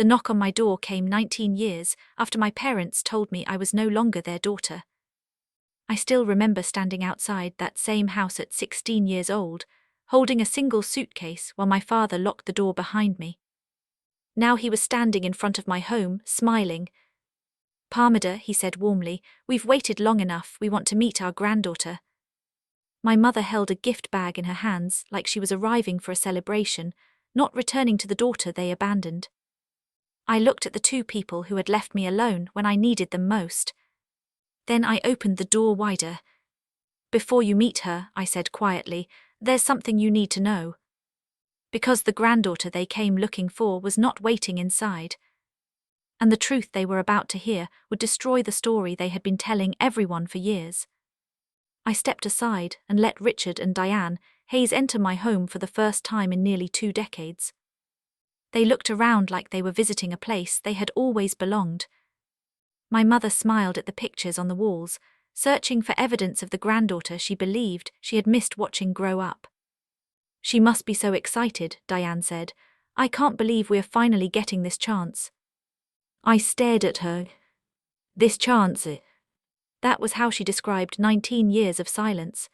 The knock on my door came 19 years after my parents told me I was no longer their daughter. I still remember standing outside that same house at 16 years old, holding a single suitcase while my father locked the door behind me. Now he was standing in front of my home, smiling. "Parmida," he said warmly, "we've waited long enough, we want to meet our granddaughter." My mother held a gift bag in her hands like she was arriving for a celebration, not returning to the daughter they abandoned. I looked at the two people who had left me alone when I needed them most. Then I opened the door wider. "Before you meet her," I said quietly, "there's something you need to know." Because the granddaughter they came looking for was not waiting inside. And the truth they were about to hear would destroy the story they had been telling everyone for years. I stepped aside and let Richard and Diane Hayes enter my home for the first time in nearly 2 decades. They looked around like they were visiting a place they had always belonged. My mother smiled at the pictures on the walls, searching for evidence of the granddaughter she believed she had missed watching grow up. "She must be so excited," Diane said. "I can't believe we're finally getting this chance." I stared at her. This chance. That was how she described 19 years of silence.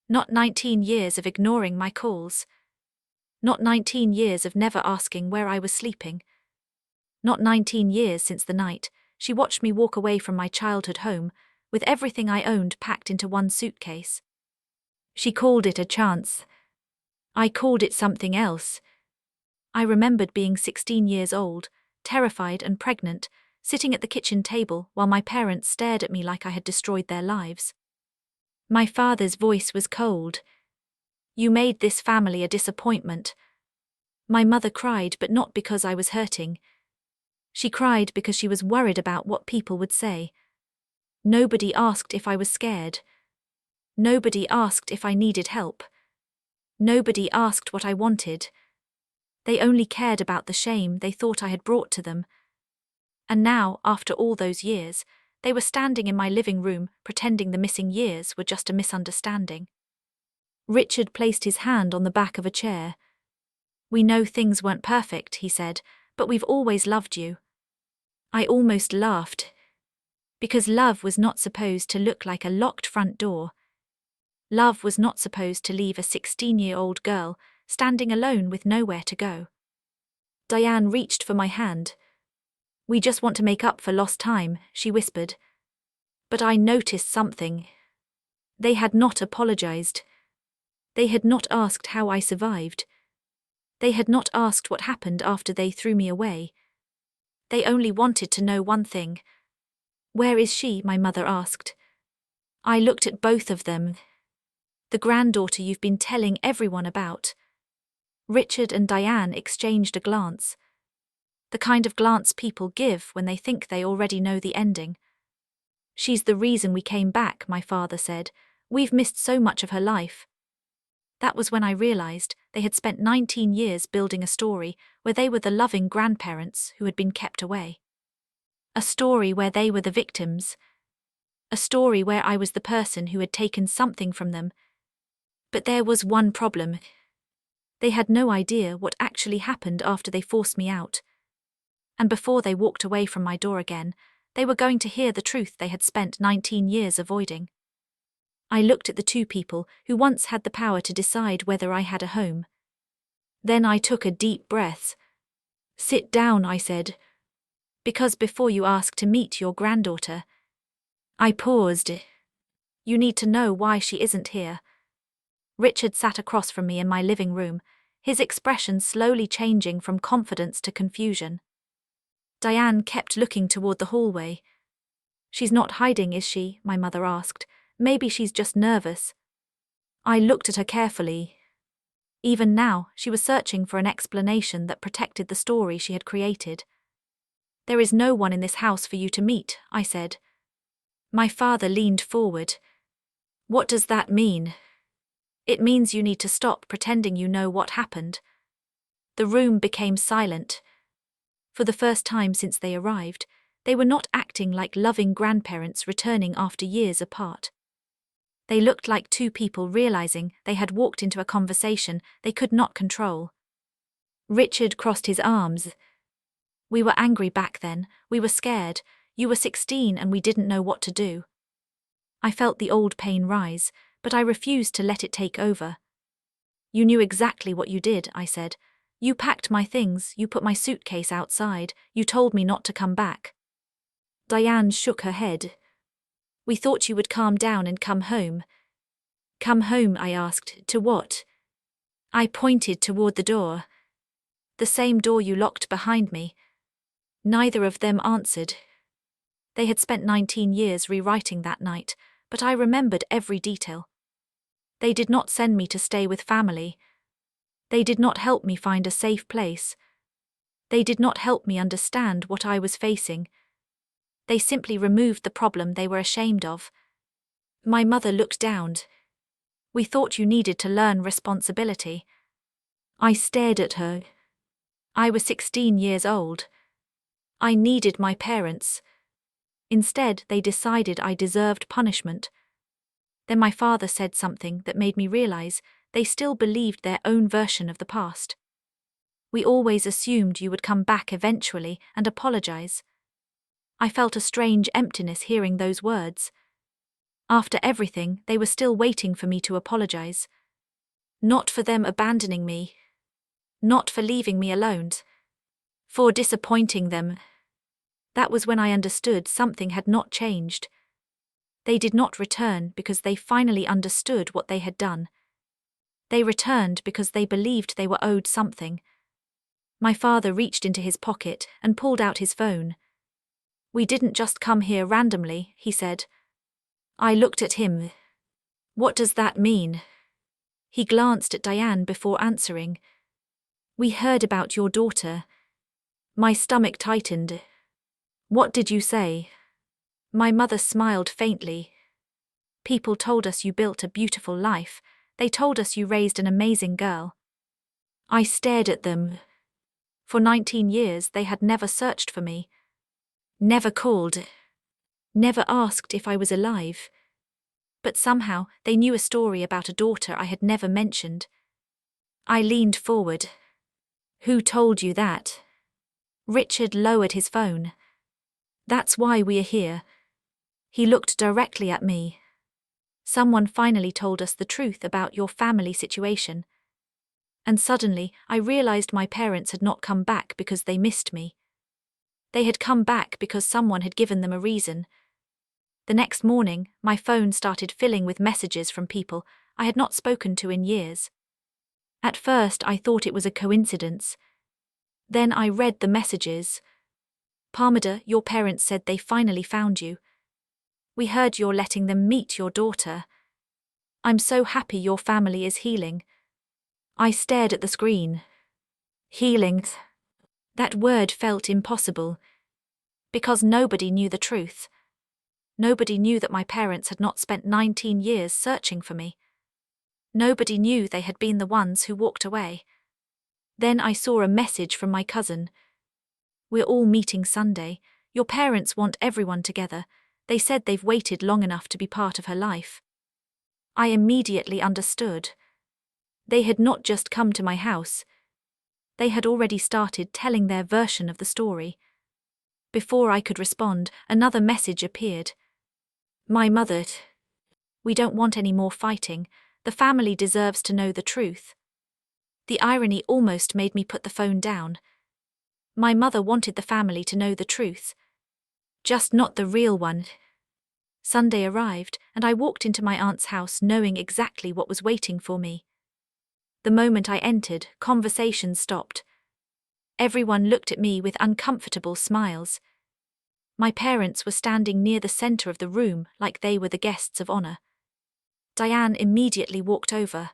Not 19 years of ignoring my calls. Not 19 years of never asking where I was sleeping. Not 19 years since the night she watched me walk away from my childhood home, with everything I owned packed into one suitcase. She called it a chance. I called it something else. I remembered being 16 years old, terrified and pregnant, sitting at the kitchen table while my parents stared at me like I had destroyed their lives. My father's voice was cold. "You made this family a disappointment." My mother cried, but not because I was hurting. She cried because she was worried about what people would say. Nobody asked if I was scared. Nobody asked if I needed help. Nobody asked what I wanted. They only cared about the shame they thought I had brought to them. And now, after all those years, they were standing in my living room pretending the missing years were just a misunderstanding. Richard placed his hand on the back of a chair. "We know things weren't perfect," he said, "but we've always loved you." I almost laughed. Because love was not supposed to look like a locked front door. Love was not supposed to leave a 16-year-old girl standing alone with nowhere to go. Diane reached for my hand. "We just want to make up for lost time," she whispered. But I noticed something. They had not apologized. They had not asked how I survived. They had not asked what happened after they threw me away. They only wanted to know one thing. "Where is she?" my mother asked. I looked at both of them. "The granddaughter you've been telling everyone about." Richard and Diane exchanged a glance. The kind of glance people give when they think they already know the ending. "She's the reason we came back," my father said. "We've missed so much of her life." That was when I realized they had spent 19 years building a story where they were the loving grandparents who had been kept away. A story where they were the victims. A story where I was the person who had taken something from them. But there was one problem. They had no idea what actually happened after they forced me out. And before they walked away from my door again, they were going to hear the truth they had spent 19 years avoiding. I looked at the two people who once had the power to decide whether I had a home. Then I took a deep breath. "Sit down," I said. "Because before you ask to meet your granddaughter." I paused. "You need to know why she isn't here." Richard sat across from me in my living room, his expression slowly changing from confidence to confusion. Diane kept looking toward the hallway. "She's not hiding, is she?" my mother asked. "Maybe she's just nervous." I looked at her carefully. Even now, she was searching for an explanation that protected the story she had created. "There is no one in this house for you to meet," I said. My father leaned forward. "What does that mean?" "It means you need to stop pretending you know what happened." The room became silent. For the first time since they arrived, they were not acting like loving grandparents returning after years apart. They looked like two people realizing they had walked into a conversation they could not control. Richard crossed his arms. We were angry back then, we were scared. You were 16 and we didn't know what to do. I felt the old pain rise, but I refused to let it take over. You knew exactly what you did, I said. You packed my things, you put my suitcase outside, you told me not to come back. Diane shook her head. We thought you would calm down and come home. Come home, I asked. To what? I pointed toward the door. The same door you locked behind me. Neither of them answered. They had spent 19 years rewriting that night, but I remembered every detail. They did not send me to stay with family. They did not help me find a safe place. They did not help me understand what I was facing. They simply removed the problem they were ashamed of. My mother looked down. We thought you needed to learn responsibility. I stared at her. I was 16 years old. I needed my parents. Instead, they decided I deserved punishment. Then my father said something that made me realize they still believed their own version of the past. We always assumed you would come back eventually and apologize. I felt a strange emptiness hearing those words. After everything, they were still waiting for me to apologize. Not for them abandoning me. Not for leaving me alone. For disappointing them. That was when I understood something had not changed. They did not return because they finally understood what they had done. They returned because they believed they were owed something. My father reached into his pocket and pulled out his phone. We didn't just come here randomly, he said. I looked at him. What does that mean? He glanced at Diane before answering. We heard about your daughter. My stomach tightened. What did you say? My mother smiled faintly. People told us you built a beautiful life. They told us you raised an amazing girl. I stared at them. For 19 years they had never searched for me. Never called. Never asked if I was alive. But somehow they knew a story about a daughter I had never mentioned. I leaned forward. Who told you that? Richard lowered his phone. That's why we are here. He looked directly at me. Someone finally told us the truth about your family situation. And suddenly, I realized my parents had not come back because they missed me. They had come back because someone had given them a reason. The next morning, my phone started filling with messages from people I had not spoken to in years. At first, I thought it was a coincidence. Then I read the messages. Parmida, your parents said they finally found you. We heard you're letting them meet your daughter. I'm so happy your family is healing. I stared at the screen. Healing. That word felt impossible. Because nobody knew the truth. Nobody knew that my parents had not spent 19 years searching for me. Nobody knew they had been the ones who walked away. Then I saw a message from my cousin. We're all meeting Sunday. Your parents want everyone together. They said they've waited long enough to be part of her life. I immediately understood. They had not just come to my house. They had already started telling their version of the story. Before I could respond, another message appeared. My mother. We don't want any more fighting. The family deserves to know the truth. The irony almost made me put the phone down. My mother wanted the family to know the truth. Just not the real one. Sunday arrived, and I walked into my aunt's house knowing exactly what was waiting for me. The moment I entered, conversation stopped. Everyone looked at me with uncomfortable smiles. My parents were standing near the center of the room like they were the guests of honor. Diane immediately walked over.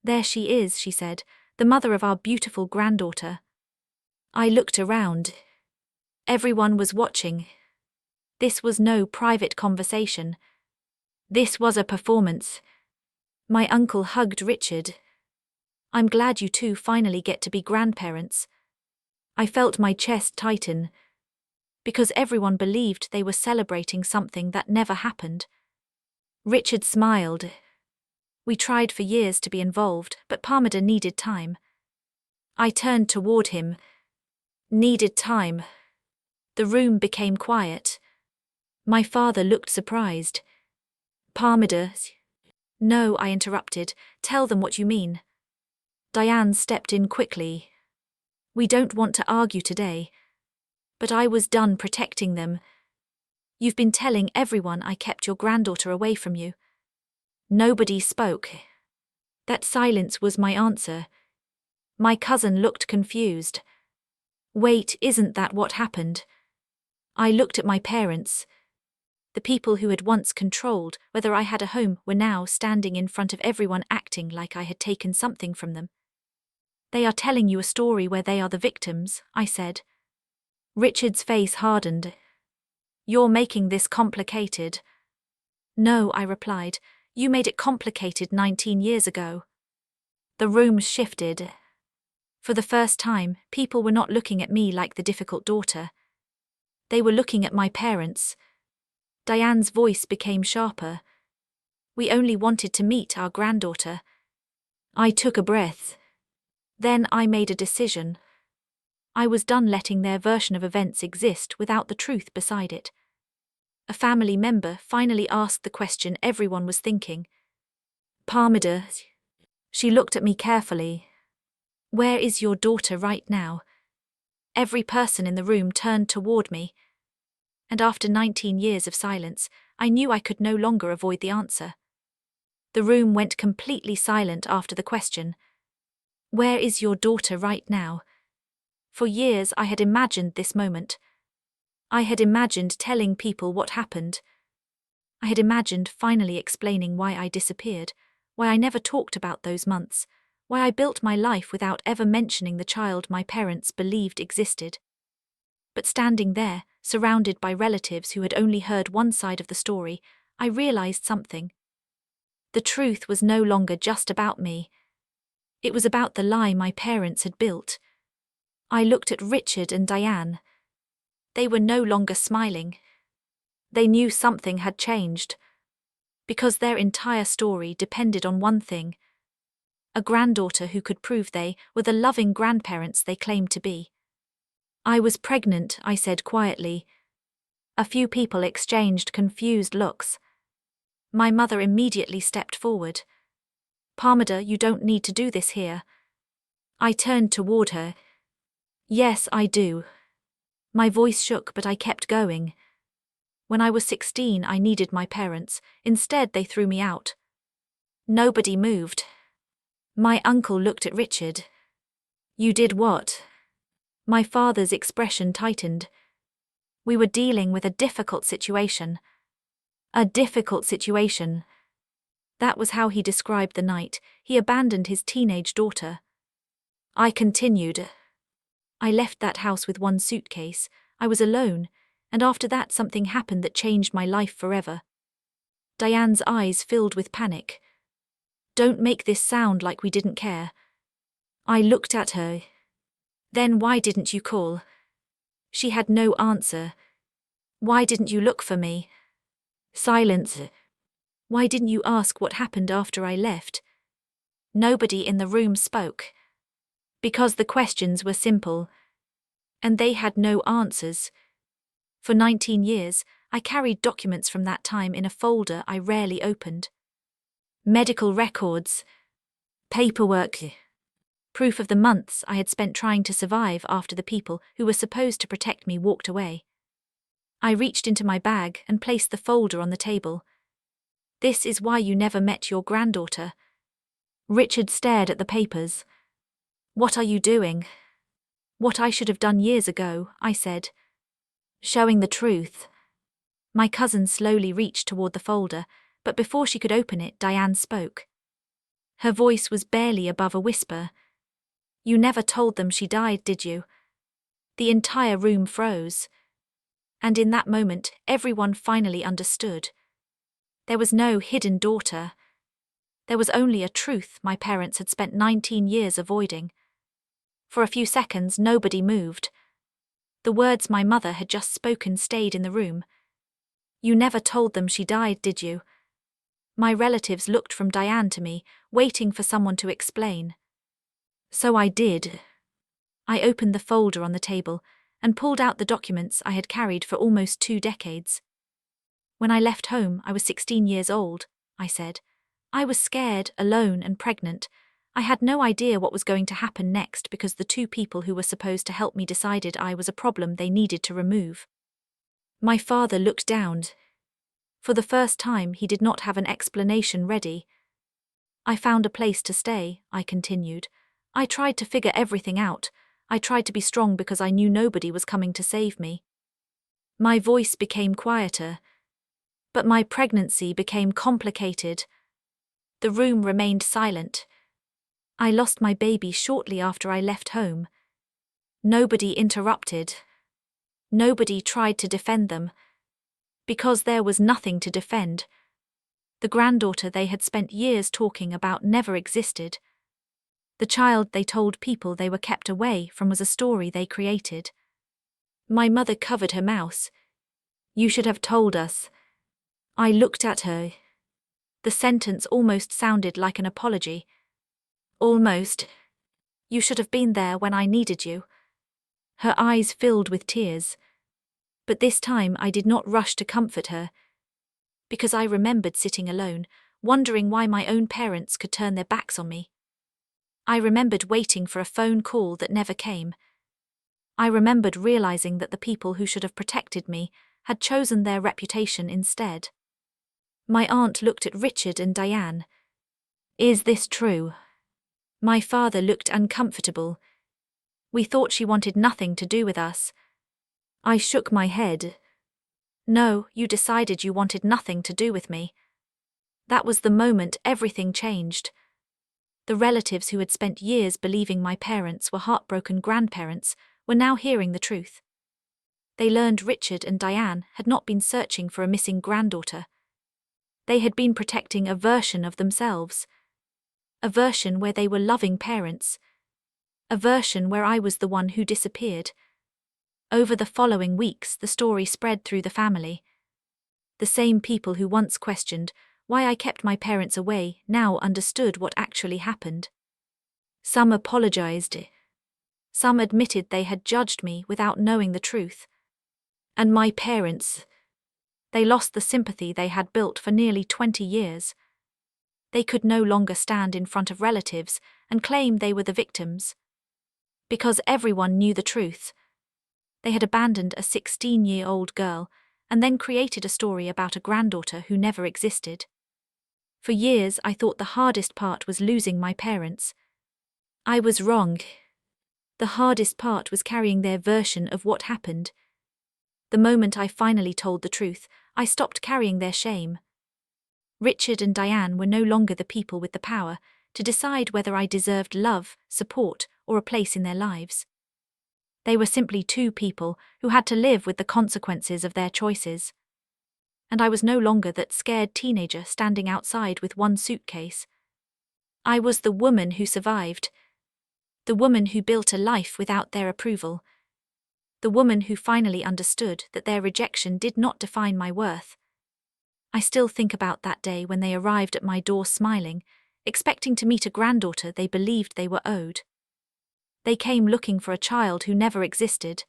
There she is, she said, the mother of our beautiful granddaughter. I looked around. Everyone was watching. This was no private conversation. This was a performance. My uncle hugged Richard. I'm glad you two finally get to be grandparents. I felt my chest tighten. Because everyone believed they were celebrating something that never happened. Richard smiled. We tried for years to be involved, but Parmida needed time. I turned toward him. Needed time. The room became quiet. My father looked surprised. Parmida. No, I interrupted. Tell them what you mean. Diane stepped in quickly. We don't want to argue today. But I was done protecting them. You've been telling everyone I kept your granddaughter away from you. Nobody spoke. That silence was my answer. My cousin looked confused. Wait, isn't that what happened? I looked at my parents. The people who had once controlled whether I had a home were now standing in front of everyone acting like I had taken something from them. They are telling you a story where they are the victims, I said. Richard's face hardened. You're making this complicated. No, I replied. You made it complicated 19 years ago. The room shifted. For the first time, people were not looking at me like the difficult daughter. They were looking at my parents. Diane's voice became sharper. We only wanted to meet our granddaughter. I took a breath. Then I made a decision. I was done letting their version of events exist without the truth beside it. A family member finally asked the question everyone was thinking. Parmida. She looked at me carefully. Where is your daughter right now? Every person in the room turned toward me. And after 19 years of silence, I knew I could no longer avoid the answer. The room went completely silent after the question. Where is your daughter right now? For years I had imagined this moment. I had imagined telling people what happened. I had imagined finally explaining why I disappeared, why I never talked about those months, why I built my life without ever mentioning the child my parents believed existed. But standing there, surrounded by relatives who had only heard one side of the story, I realized something. The truth was no longer just about me. It was about the lie my parents had built. I looked at Richard and Diane. They were no longer smiling. They knew something had changed. Because their entire story depended on one thing: a granddaughter who could prove they were the loving grandparents they claimed to be. I was pregnant, I said quietly. A few people exchanged confused looks. My mother immediately stepped forward. Parmida, you don't need to do this here. I turned toward her. Yes, I do. My voice shook, but I kept going. When I was 16, I needed my parents. Instead, they threw me out. Nobody moved. My uncle looked at Richard. You did what? My father's expression tightened. We were dealing with a difficult situation. A difficult situation. That was how he described the night he abandoned his teenage daughter. I continued. I left that house with one suitcase. I was alone, and after that something happened that changed my life forever. Diane's eyes filled with panic. Don't make this sound like we didn't care. I looked at her. Then why didn't you call? She had no answer. Why didn't you look for me? Silence. Why didn't you ask what happened after I left? Nobody in the room spoke. Because the questions were simple. And they had no answers. For 19 years, I carried documents from that time in a folder I rarely opened. Medical records. Paperwork. Proof of the months I had spent trying to survive after the people who were supposed to protect me walked away. I reached into my bag and placed the folder on the table. This is why you never met your granddaughter. Richard stared at the papers. What are you doing? What I should have done years ago, I said. Showing the truth. My cousin slowly reached toward the folder, but before she could open it, Diane spoke. Her voice was barely above a whisper. You never told them she died, did you? The entire room froze. And in that moment, everyone finally understood. There was no hidden daughter. There was only a truth my parents had spent 19 years avoiding. For a few seconds, nobody moved. The words my mother had just spoken stayed in the room. You never told them she died, did you? My relatives looked from Diane to me, waiting for someone to explain. So I did. I opened the folder on the table and pulled out the documents I had carried for almost 2 decades. When I left home, I was 16 years old, I said. I was scared, alone, and pregnant. I had no idea what was going to happen next because the 2 people who were supposed to help me decided I was a problem they needed to remove. My father looked down. For the first time, he did not have an explanation ready. I found a place to stay, I continued. I tried to figure everything out. I tried to be strong because I knew nobody was coming to save me. My voice became quieter, but my pregnancy became complicated. The room remained silent. I lost my baby shortly after I left home. Nobody interrupted. Nobody tried to defend them. Because there was nothing to defend. The granddaughter they had spent years talking about never existed. The child they told people they were kept away from was a story they created. My mother covered her mouth. You should have told us. I looked at her. The sentence almost sounded like an apology. Almost. You should have been there when I needed you. Her eyes filled with tears. But this time I did not rush to comfort her, because I remembered sitting alone, wondering why my own parents could turn their backs on me. I remembered waiting for a phone call that never came. I remembered realizing that the people who should have protected me had chosen their reputation instead. My aunt looked at Richard and Diane. Is this true? My father looked uncomfortable. We thought she wanted nothing to do with us. I shook my head. No, you decided you wanted nothing to do with me. That was the moment everything changed. The relatives who had spent years believing my parents were heartbroken grandparents were now hearing the truth. They learned Richard and Diane had not been searching for a missing granddaughter. They had been protecting a version of themselves. A version where they were loving parents. A version where I was the one who disappeared. Over the following weeks, the story spread through the family. The same people who once questioned why I kept my parents away now understood what actually happened. Some apologized. Some admitted they had judged me without knowing the truth. And my parents, they lost the sympathy they had built for nearly 20 years. They could no longer stand in front of relatives and claim they were the victims. Because everyone knew the truth. They had abandoned a 16-year-old girl and then created a story about a granddaughter who never existed. For years, I thought the hardest part was losing my parents. I was wrong. The hardest part was carrying their version of what happened. The moment I finally told the truth, I stopped carrying their shame. Richard and Diane were no longer the people with the power to decide whether I deserved love, support, or a place in their lives. They were simply 2 people who had to live with the consequences of their choices. And I was no longer that scared teenager standing outside with one suitcase. I was the woman who survived. The woman who built a life without their approval. The woman who finally understood that their rejection did not define my worth. I still think about that day when they arrived at my door smiling, expecting to meet a granddaughter they believed they were owed. They came looking for a child who never existed.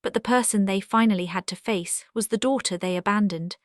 But the person they finally had to face was the daughter they abandoned.